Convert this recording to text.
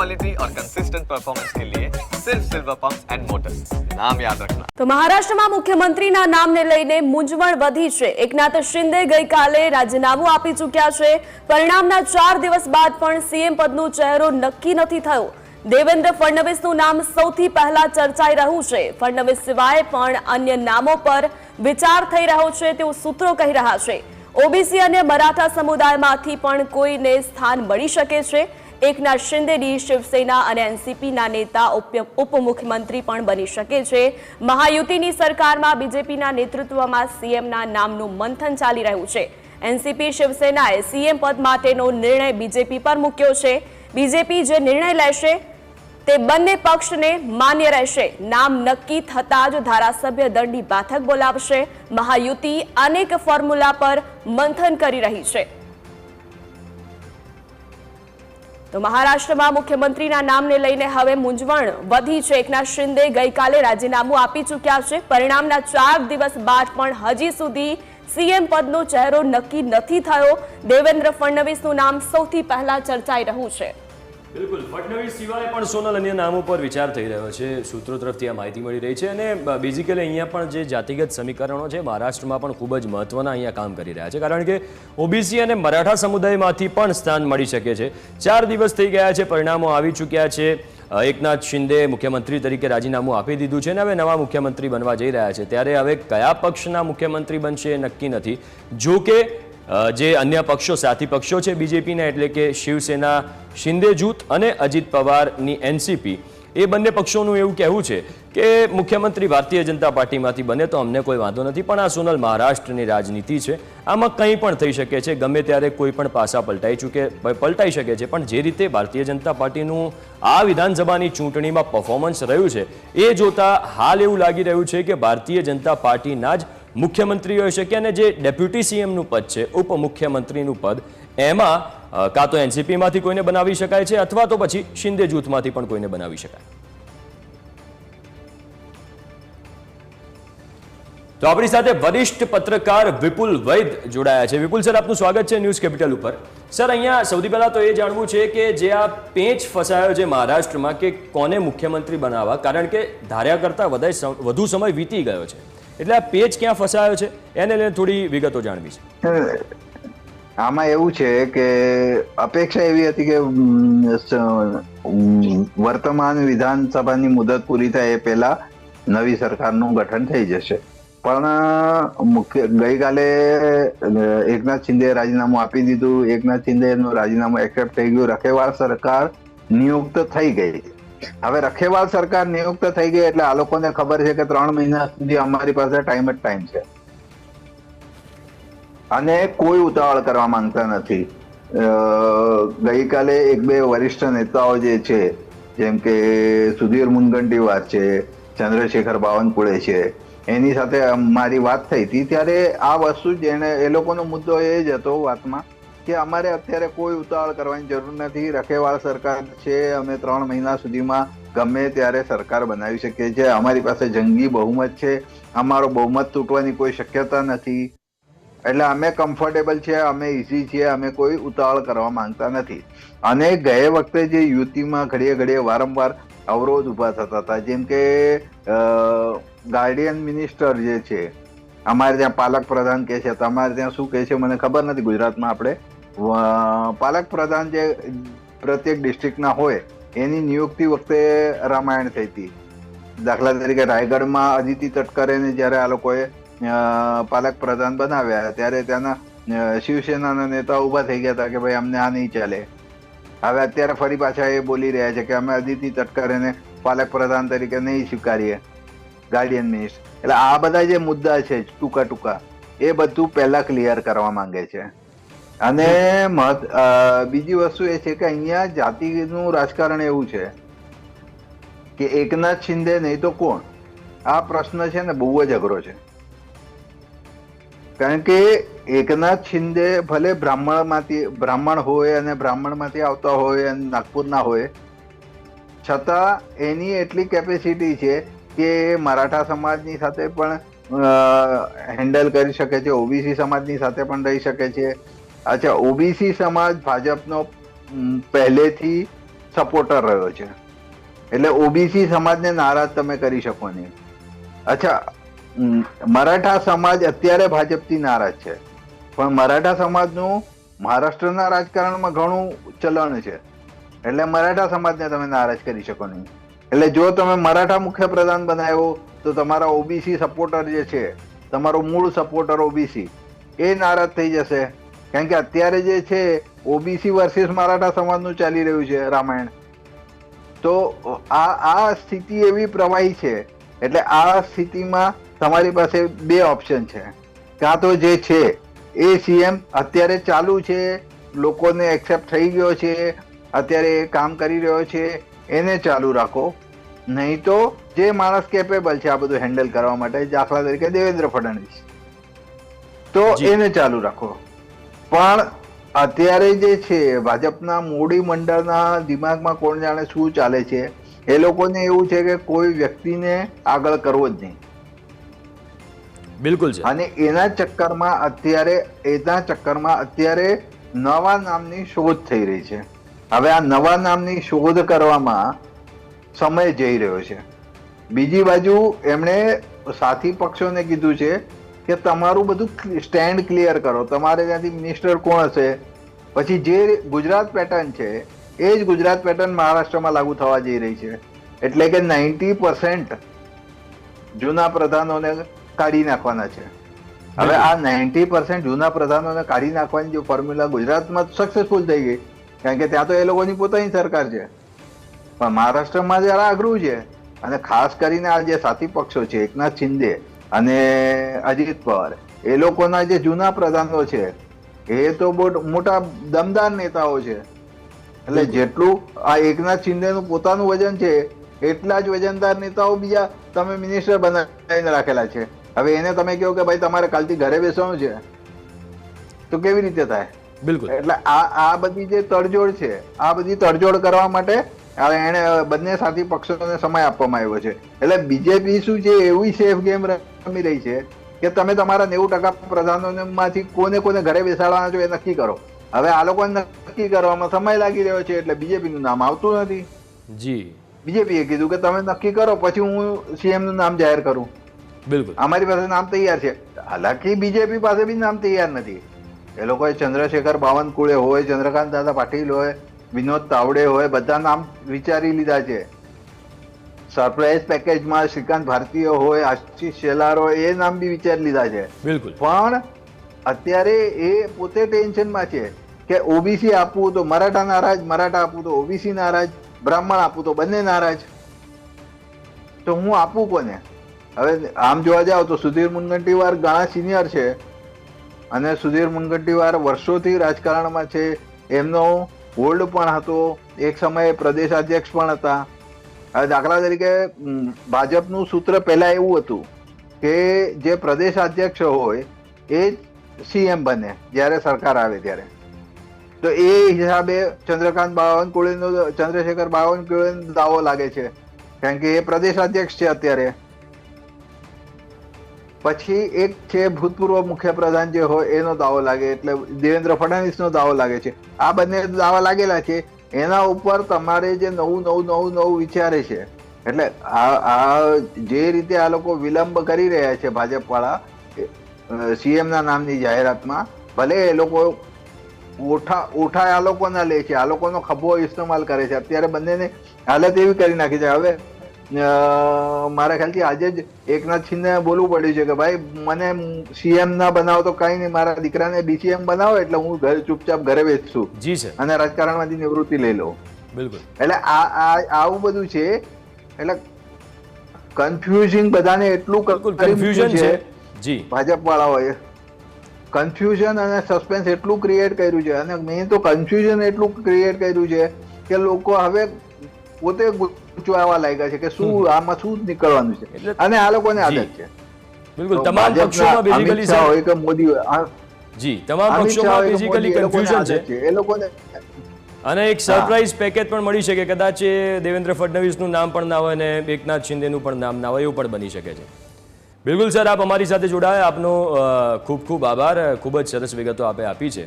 Quality और consistent performance के लिए सिर्फ सिल्वर पंप्स एंड मोटर्स, नाम याद रखना। તો મહારાષ્ટ્રમાં મુખ્યમંત્રીના નામને લઈને મૂંઝવણ વધી છે। એકનાથ શિંદે ગઈકાલે રાજીનામું આપી ચૂક્યા છે। પરિણામના 4 દિવસ બાદ પણ સીએમ પદનો ચહેરો નક્કી નથી થયો। દેવેન્દ્ર ફડણવીસનું નામ સૌથી પહેલા ચર્ચાઈ રહ્યું છે। ફડણવીસ સિવાય પણ અન્ય નામો પર વિચાર થઈ રહ્યો છે તેવું સૂત્રો કહી રહ્યા છે। ઓબીસી અને મરાઠા સમુદાયમાંથી પણ કોઈને સ્થાન મળી શકે છે। એકનાથ શિંદેની શિવસેના અને એનસીપીના નેતા ઉપમુખ્યમંત્રી પણ બની શકે છે। મહાયુતિની સરકારમાં બીજેપીના નેતૃત્વમાં સીએમના નામનું મંથન ચાલી રહ્યું છે। એનસીપી શિવસેનાએ સીએમ પદ માટેનો નિર્ણય બીજેપી પર મૂક્યો છે। બીજેપી જે નિર્ણય લેશે તે બંને પક્ષને માન્ય રહેશે। નામ નક્કી થતાં જ ધારાસભ્ય દળની બેઠક બોલાવશે। મહાયુતિ અનેક ફોર્મ્યુલા પર મંથન કરી રહી છે। તો મહારાષ્ટ્રમાં મુખ્યમંત્રીના નામને લઈને હવે મૂંઝવણ વધી છે। એકનાથ શિંદે ગઈકાલે રાજીનામું આપી ચૂક્યા છે। પરિણામના 4 દિવસ બાદ પણ હજી સુધી સીએમ પદનો ચહેરો નક્કી નથી થયો। દેવેન્દ્ર ફડણવીસનું નામ સૌથી પહેલા ચર્ચાઈ રહ્યું છે। બિલકુલ, ફડણવીસ સિવાય પણ સોનલ અન્ય નામો પર વિચાર થઈ રહ્યો છે। સૂત્રો તરફથી આ માહિતી મળી રહી છે અને બેઝિકલી અહીંયા પણ જે જાતિગત સમીકરણો છે મહારાષ્ટ્રમાં પણ ખૂબ જ મહત્વના અહીંયા કામ કરી રહ્યા છે, કારણ કે ઓબીસી અને મરાઠા સમુદાયમાંથી પણ સ્થાન મળી શકે છે। 4 દિવસ થઈ ગયા છે, પરિણામો આવી ચૂક્યા છે। એકનાથ શિંદે મુખ્યમંત્રી તરીકે રાજીનામું આપી દીધું છે અને હવે નવા મુખ્યમંત્રી બનવા જઈ રહ્યા છે। ત્યારે હવે કયા પક્ષના મુખ્યમંત્રી બનશે એ નક્કી નથી। જો કે જે અન્ય પક્ષો સાથી પક્ષો છે બીજેપીના, એટલે કે શિવસેના શિંદે જૂથ અને અજીત પવારની એનસીપી, એ બંને પક્ષોનું એવું કહેવું છે કે મુખ્યમંત્રી ભારતીય જનતા પાર્ટીમાંથી બને તો અમને કોઈ વાંધો નથી। પણ આ સોનલ મહારાષ્ટ્રની રાજનીતિ છે, આમાં કંઈ પણ થઈ શકે છે। ગમે ત્યારે કોઈ પણ પાસા પલટાઈ શકે છે। પણ જે રીતે ભારતીય જનતા પાર્ટીનું આ વિધાનસભાની ચૂંટણીમાં પરફોર્મન્સ રહ્યું છે એ જોતા હાલ એવું લાગી રહ્યું છે કે ભારતીય જનતા પાર્ટીના જ મુખ્યમંત્રી હોઈ શકે અને જે ડેપ્યુટી સીએમનું પદ છે, ઉપમુખ્યમંત્રીનું પદ, એમાં કાં તો એનસીપીમાંથી કોઈને બનાવી શકાય છે અથવા તો પછી શિંદે જૂથમાંથી પણ કોઈને બનાવી શકાય। તો આપણી સાથે વરિષ્ઠ પત્રકાર વિપુલ વૈદ જોડાયા છે। વિપુલ સર, આપનું સ્વાગત છે ન્યૂઝ કેપિટલ ઉપર। સર, અહીંયા સૌથી પહેલા તો એ જાણવું છે કે જે આ પેચ ફસાયો છે મહારાષ્ટ્રમાં કે કોને મુખ્યમંત્રી બનાવવા, કારણ કે ધાર્યા કરતાં વધુ સમય વીતી ગયો છે, એટલે આ પેચ ક્યાં ફસાયો છે એને લઈને થોડી વિગતો જાણવી છે। આમાં એવું છે કે અપેક્ષા એવી હતી કે વર્તમાન વિધાનસભાની મુદત પૂરી થાય એ પહેલા નવી સરકારનું ગઠન થઈ જશે। પણ ગઈકાલે એકનાથ શિંદે રાજીનામું આપી દીધું। એકનાથ શિંદેનું રાજીનામું એક્સેપ્ટ થઈ ગયું। રખેવાળ સરકાર નિયુક્ત થઈ ગઈ। હવે રખેવાળ સરકાર નિયુક્ત થઈ ગઈ એટલે આ લોકોને ખબર છે કે 3 મહિના સુધી અમારી પાસે ટાઈમ જ ટાઈમ છે અને કોઈ ઉતાવળ કરવા માંગતા નથી। ગઈકાલે 1-2 વરિષ્ઠ નેતાઓ જે છે, જેમ કે સુધીર મુનગંટીવાર છે, ચંદ્રશેખર બાવનકુળે છે, એની સાથે મારી વાત થઈ હતી। ત્યારે આ વસ્તુ એ લોકોનો મુદ્દો એ જ હતો વાતમાં કે અમારે અત્યારે કોઈ ઉતાવળ કરવાની જરૂર નથી। રખેવાળ સરકાર છે, અમે 3 મહિના સુધીમાં ગમે ત્યારે સરકાર બનાવી શકીએ છીએ। અમારી પાસે જંગી બહુમત છે, અમારો બહુમત તૂટવાની કોઈ શક્યતા નથી, એટલે અમે કમ્ફર્ટેબલ છીએ, અમે ઇઝી છીએ, અમે કોઈ ઉતાવળ કરવા માંગતા નથી। અને ગયા વખતે જે યુતિમાં ઘડીએ વારંવાર અવરોધ ઉભા થતા હતા, જેમ કે ગાર્ડિયન મિનિસ્ટર જે છે, અમારે ત્યાં પાલક પ્રધાન કે છે, તમારે ત્યાં શું કહે છે મને ખબર નથી, ગુજરાતમાં આપણે પાલક પ્રધાન જે પ્રત્યેક ડિસ્ટ્રિક્ટના હોય એની નિયુક્તિ વખતે રામાયણ થઈ હતી। દાખલા તરીકે રાયગઢમાં અદિતિ તટકરેને જ્યારે આ લોકોએ પાલક પ્રધાન બનાવ્યા ત્યારે ત્યાંના શિવસેનાના નેતા ઉભા થઈ ગયા હતા કે ભાઈ અમને આ નહીં ચાલે। હવે અત્યારે ફરી પાછા એ બોલી રહ્યા છે કે અમે અદિતિ તટકરેને પાલક પ્રધાન તરીકે નહીં સ્વીકારીએ, ગાર્ડિયન મિનિસ્ટર। એટલે આ બધા જે મુદ્દા છે ટૂંકા એ બધું પહેલા ક્લિયર કરવા માંગે છે। અને બીજી વસ્તુ એ છે કે અહીંયા જાતિનું રાજકારણ એવું છે કે એકનાથ શિંદે નહીં તો કોણ, આ પ્રશ્ન છે ને બહુ જ અઘરો છે। કારણ કે એકનાથ શિંદે ભલે બ્રાહ્મણ હોય અને બ્રાહ્મણમાંથી આવતા હોય અને નાગપુરના હોય, છતાં એની એટલી કેપેસિટી છે કે મરાઠા સમાજની સાથે પણ હેન્ડલ કરી શકે છે, ઓબીસી સમાજની સાથે પણ રહી શકે છે। અચ્છા, ઓબીસી સમાજ ભાજપનો પહેલેથી સપોર્ટર રહ્યો છે, એટલે ઓબીસી સમાજને નારાજ તમે કરી શકો નહીં. અચ્છા, મરાઠા સમાજ અત્યારે ભાજપથી નારાજ છે, પણ મરાઠા સમાજનું મહારાષ્ટ્રના રાજકારણમાં ઘણું ચલણ છે, એટલે મરાઠા સમાજને તમે નારાજ કરી શકો નહીં. એટલે જો તમે મરાઠા મુખ્યપ્રધાન બનાવ્યો તો તમારા ઓબીસી સપોર્ટર જે છે, તમારો મૂળ સપોર્ટર ઓબીસી, એ નારાજ થઈ જશે. કારણ કે અત્યારે જે છે ઓબીસી વર્સિસ મરાઠા સમાજનું ચાલી રહ્યું છે રામાયણ. તો આ સ્થિતિ એવી પ્રવાહી છે, એટલે આ સ્થિતિમાં તમારી પાસે બે ઓપ્શન છે. કાં તો જે છે એ સીએમ અત્યારે ચાલુ છે, લોકોને એક્સેપ્ટ થઈ ગયો છે, અત્યારે એ કામ કરી રહ્યો છે, એને ચાલુ રાખો. નહીં તો જે માણસ કેપેબલ છે આ બધું હેન્ડલ કરવા માટે, દાખલા તરીકે દેવેન્દ્ર ફડણવીસ, તો એને ચાલુ રાખો. પણ અત્યારે જે છે ભાજપના મોડી મંડળના દિમાગમાં કોણ જાણે શું ચાલે છે. એ લોકોને એવું છે કે કોઈ વ્યક્તિને આગળ કરવો જ નહીં. બિલકુલ છે. અને એના ચક્કરમાં અત્યારે નવા નામની શોધ થઈ રહી છે. હવે આ નવા નામની શોધ કરવામાં સમય જઈ રહ્યો છે. બીજી બાજુ એમણે સાથી પક્ષોને કીધું છે કે તમારું બધું સ્ટેન્ડ ક્લિયર કરો. તમારે ત્યાંથી મિનિસ્ટર કોણ હશે, પછી જે ગુજરાત પેટર્ન છે એ જ ગુજરાત પેટર્ન મહારાષ્ટ્રમાં લાગુ થવા જઈ રહી છે. એટલે કે 90% જૂના પ્રધાનોને કાઢી નાખવાના છે. હવે આ 90% જૂના પ્રધાનોને કાઢી નાખવાની જો ફોર્મ્યુલા ગુજરાતમાં સક્સેસફુલ થઈ ગઈ, કારણ કે ત્યાં તો એ લોકોની પોતાની સરકાર છે. પણ મહારાષ્ટ્રમાં જરા અઘરું છે. અને ખાસ કરીને આ જે સાથી પક્ષો છે, એકનાથ શિંદે અને અજીત પવાર, એ લોકોના જે જૂના પ્રધાનો છે એ તો બહુ મોટા દમદાર નેતાઓ છે. એટલે જેટલું આ એકનાથ શિંદેનું પોતાનું વજન છે એટલા જ વજનદાર નેતાઓ બીજા તમે મિનિસ્ટર બનાવીને રાખેલા છે. હવે એને તમે કહો કે ભાઈ તમારે કાલથી ઘરે બેસવાનું છે, તો કેવી રીતે થાય? બિલકુલ. એટલે આ બધી જે તડજોડ છે, આ બધી તડજોડ કરવા માટે એને બંને સાથી પક્ષોને સમય આપવામાં આવ્યો છે. એટલે બીજેપી શું છે, એવી સેફ ગેમ રમી રહી છે કે તમે તમારા 90% પ્રધાનોમાંથી કોને ઘરે બેસાડવાના છો એ નક્કી કરો. હવે આ લોકોને નક્કી કરવામાં સમય લાગી રહ્યો છે, એટલે બીજેપીનું નામ આવતું નથી. જી, બીજેપીએ કીધું કે તમે નક્કી કરો, પછી હું સીએમ નું નામ જાહેર કરું. બિલકુલ. અમારી પાસે નામ તૈયાર છે. હાલાકી બીજેપી પાસે બી નામ તૈયાર નથી. એ લોકોએ ચંદ્રશેખર બાવનકુળે હોય, ચંદ્રકાંત દાદા પાટીલ હોય, વિનોદ તાવડે હોય, બધા નામ વિચારી લીધા છે. સરપ્રાઇઝ પેકેજમાં શ્રીકાંત ભારતીય હોય, આશીષ શેલાર હોય, એ નામ બી વિચારી લીધા છે. બિલકુલ. પણ અત્યારે એ પોતે ટેન્શનમાં છે કે ઓબીસી આપવું તો મરાઠા નારાજ, મરાઠા આપવું તો ઓબીસી નારાજ, બ્રાહ્મણ આપવું તો બંને નારાજ. તો હું આપું કોને? હવે આમ જોવા જાવ તો સુધીર મુનગંટીવાર ઘણા સિનિયર છે, અને સુધીર મુનગંટીવાર વર્ષોથી રાજકારણમાં છે. એમનો હોલ્ડ પણ હતો, એક સમયે પ્રદેશાધ્યક્ષ પણ હતા. હવે દાખલા તરીકે ભાજપનું સૂત્ર પહેલા એવું હતું કે જે પ્રદેશાધ્યક્ષ હોય એ સીએમ બને જ્યારે સરકાર આવે ત્યારે. તો એ હિસાબે ચંદ્રશેખર બાવનકુળેનો દાવો લાગે છે, કારણ કે એ પ્રદેશાધ્યક્ષ છે અત્યારે. પછી એક છે ભૂતપૂર્વ મુખ્યપ્રધાન જે હોય એનો દાવો લાગે, એટલે દેવેન્દ્ર ફડણવીસનો દાવો લાગે છે. આ બંને દાવા લાગેલા છે. એના ઉપર તમારે જે નવું વિચારે છે, એટલે આ જે રીતે આ લોકો વિલંબ કરી રહ્યા છે ભાજપ વાળા સીએમ ના નામની જાહેરાતમાં, ભલે એ લોકો ઓઠા આ લોકોના લે છે, આ લોકોનો ખભો ઇસ્તેમાલ કરે છે. અત્યારે બંનેને હાલત એવી કરી નાખી છે. હવે મારા ખ્યાલથી આજે જ એકનાથ શિંદે બોલવું પડ્યું છે કે ભાઈ મને સીએમ ના બનાવો તો કઈ નહીં, મારા દીકરાને ડીસીએમ બનાવો એટલે હું ચૂપચાપ ઘરે બેસું અને રાજકારણમાંથી નિવૃત્તિ લઈ લઉં. બિલકુલ. એટલે આવું બધું છે. એટલે કન્ફ્યુઝિંગ બધાને એટલું કન્ફ્યુઝન છે જી, ભાજપ વાળાઓએ કન્ફ્યુઝન અને સસ્પેન્સ એટલું ક્રિએટ કર્યું છે, અને મેં તો કન્ફ્યુઝન એટલું ક્રિએટ કર્યું છે કે લોકો હવે પોતે ગુચવાવા લાગ્યા છે કે શું આમાં શું નીકળવાનું છે. અને આ લોકોને આદત છે. બિલકુલ. તમામ પક્ષોમાં બેઝિકલી હોય કે મોદી હોય જી, તમામ પક્ષોમાં બેઝિકલી કન્ફ્યુઝન છે એ લોકોને. અને એક સરપ્રાઇઝ પેકેજ પણ મળી શકે, કદાચ દેવેન્દ્ર ફડણવીસનું નામ પણ ના હોય અને એકનાથ શિંદેનું પણ નામ ના હોય, એવું પણ બની શકે છે. બિલકુલ સર, આપ અમારી સાથે જોડાયા, આપનો ખૂબ ખૂબ આભાર. ખૂબ જ સરસ વિગતો આપે આપી છે.